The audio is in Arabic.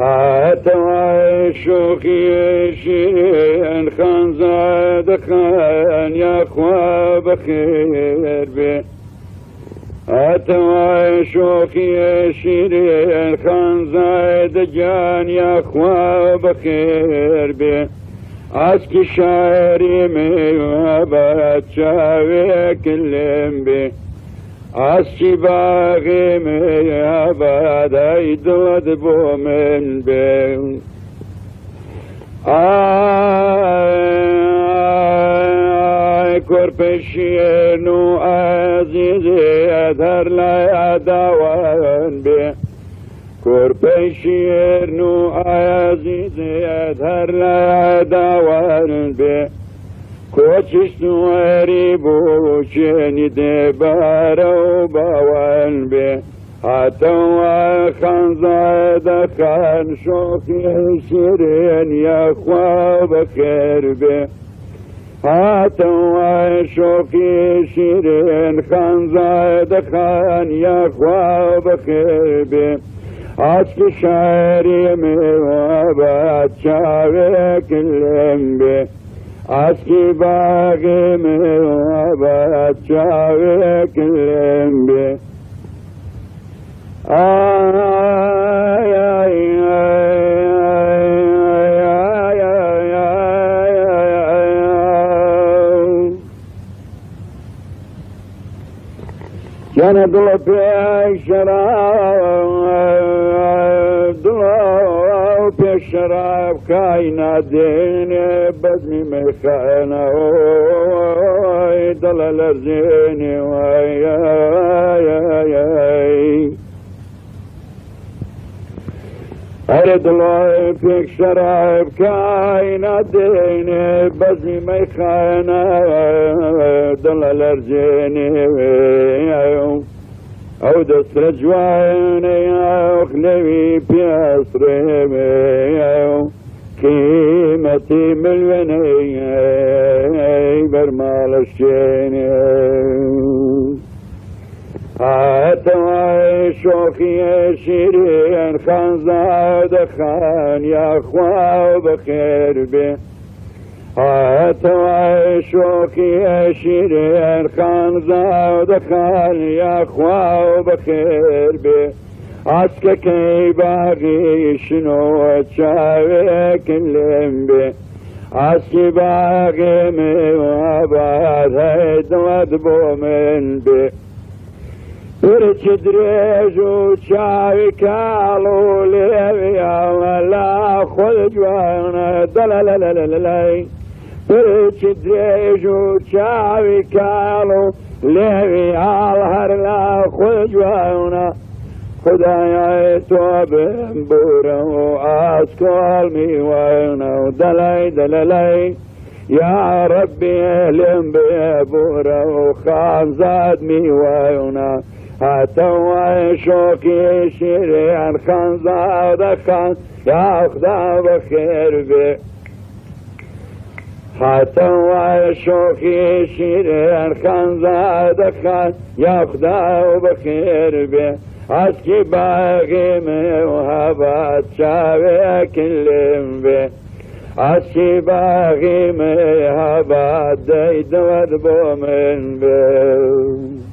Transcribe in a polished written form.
هاتوا شوخي شيرين خان زاد خان يا اخوة بخير بي هاتوا شوخي شيرين خان زاد جان يا اخوة بخير بي عسكي شاعري ميوابات شاوي كلم بي عسكي باغي ميوابات ايدود بومن بي كوربشينو عزيزي اذهر لا يدوان بي كوربشينو عزيزي اذهر لا يدوان بي كوتش نواري بوشيني دبارو باوان بي هاتوا خان زاد خان شوخي شيرين يا اخوة بخير بي هاتوا شوخي شيرين خان زاد خان يا اخوة بخير بي عسكي شاعري ميوابات شاوي كلم بي عسكي باغي ميوابات شاوي كلم بي كان ضلب يا شراب ضلب يا شراب كاينة ديني بدمي مخانة ضل لرزيني أرد الله فيك شراب كاينة ديني بزمي ميخانة ضل الأرجيني أو دس رجواني أخلوي بيصري قيمتي مليوني برمال الشيني هاتوا شوخي شيرين خان زاد خان يا اخوة بخير بي هاتوا شوخي شيرين خان زاد خان يا اخوة بخير بي عسكا كي باغي شنو تشاوي كلم بي عسكي باغي ميوابات هيد ودبو من بي برش دريج وشاوي كالو ليبي لا خذ جوانا دلالالالالي برش دريج وشاوي كالو ليبي الهر لا خذ جوانا خدايا توبن بورا واسكال ميوانا ودلي دلالي يا ربي اهلم ببورا وخان زاد ميوانا هاتوا شوكي شيرين خان زاد خان يا خدا بخير بي هاتوا شوكي شيرين خان زاد خان يا خدا بخير بي عسكي باغي موهبات شاوي كلم بي عسكي باغي موهبات ديد ودبو من بي